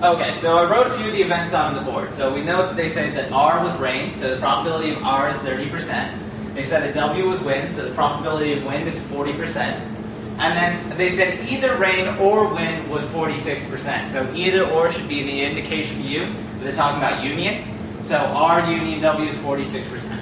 Okay, so I wrote a few of the events on the board. So we know that they said that R was rain, so the probability of R is 30%. They said that W was wind, so the probability of wind is 40%. And then they said either rain or wind was 46%. So either or should be the indication to you that they're talking about union. So R union W is 46%.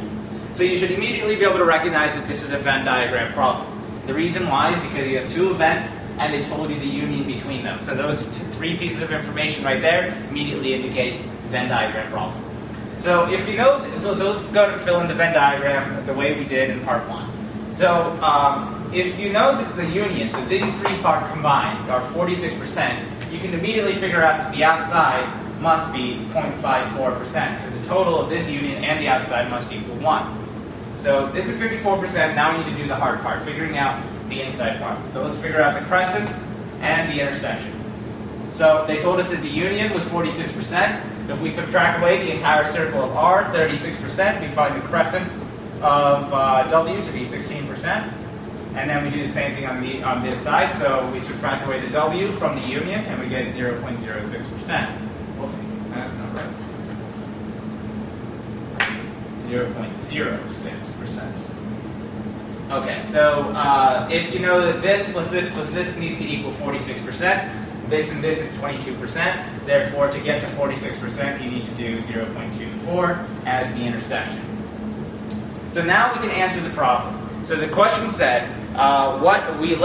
So you should immediately be able to recognize that this is a Venn diagram problem. The reason why is because you have two events and they told you the union between them. So those three pieces of information right there immediately indicate Venn diagram problem. So if you know, so let's go and fill in the Venn diagram the way we did in part 1. So if you know that the union, so these three parts combined are 46%, you can immediately figure out that the outside must be 0.54%, because the total of this union and the outside must equal 1. So this is 54%, now we need to do the hard part, figuring out the inside part. So let's figure out the crescents and the intersection. So they told us that the union was 46%. If we subtract away the entire circle of R, 36%, we find the crescent of W to be 16%. And then we do the same thing on this side. So we subtract away the W from the union, and we get 0.06%. Whoopsie, that's not right. 0.06%. Okay, so if you know that this plus this needs to equal 46%, this and this is 22%. Therefore, to get to 46%, you need to do 0.24 as the intersection. So now we can answer the problem. So the question said, what would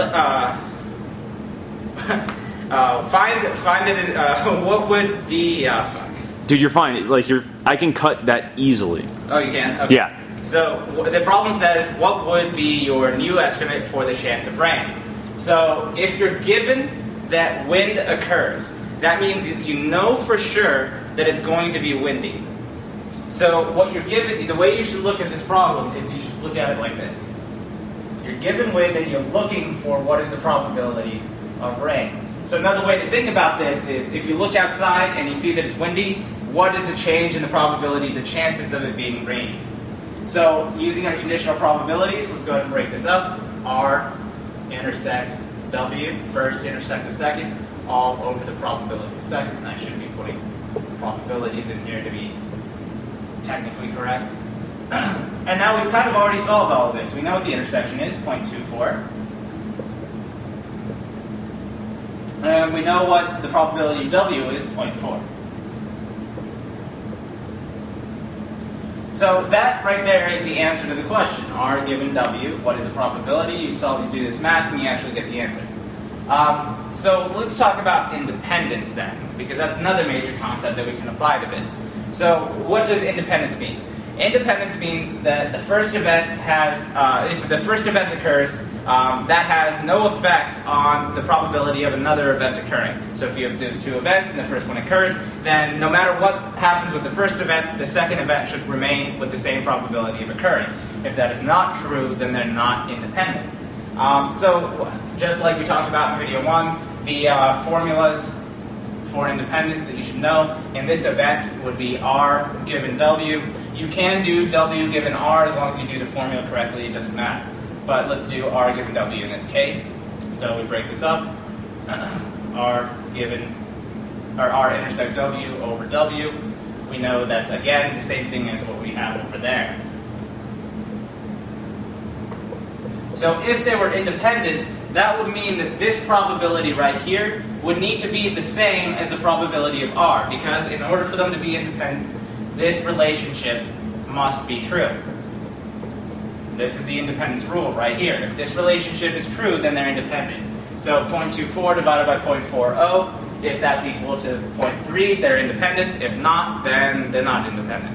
the Dude, you're fine. Like I can cut that easily. Oh, you can? Okay. Yeah. So the problem says, what would be your new estimate for the chance of rain? So if you're given that wind occurs, that means you know for sure that it's going to be windy. So what you're given, the way you should look at this problem is you should look at it like this. You're given wind and you're looking for what is the probability of rain. So another way to think about this is if you look outside and you see that it's windy, what is the change in the probability, the chances of it being rainy? So using our conditional probabilities, let's go ahead and break this up. R intersect W, first intersect the second, all over the probability of the second. And I should be putting probabilities in here to be technically correct. And now we've kind of already solved all of this. We know what the intersection is, 0.24. And we know what the probability of W is, 0.4. So that right there is the answer to the question. R given W, what is the probability? You do this math and you actually get the answer. So let's talk about independence then, because that's another major concept that we can apply to this. So what does independence mean? Independence means that the first event has, if the first event occurs, that has no effect on the probability of another event occurring. So if you have those two events and the first one occurs, then no matter what happens with the first event, the second event should remain with the same probability of occurring. If that is not true, then they're not independent. So just like we talked about in video 1, the formulas for independence that you should know in this event would be R given W. You can do W given R as long as you do the formula correctly, it doesn't matter. But let's do R given W in this case. So we break this up. R intersect W over W. We know that's again the same thing as what we have over there. So if they were independent, that would mean that this probability right here would need to be the same as the probability of R, because in order for them to be independent, this relationship must be true. This is the independence rule right here. If this relationship is true, then they're independent. So 0.24 divided by 0.40, if that's equal to 0.3, they're independent. If not, then they're not independent.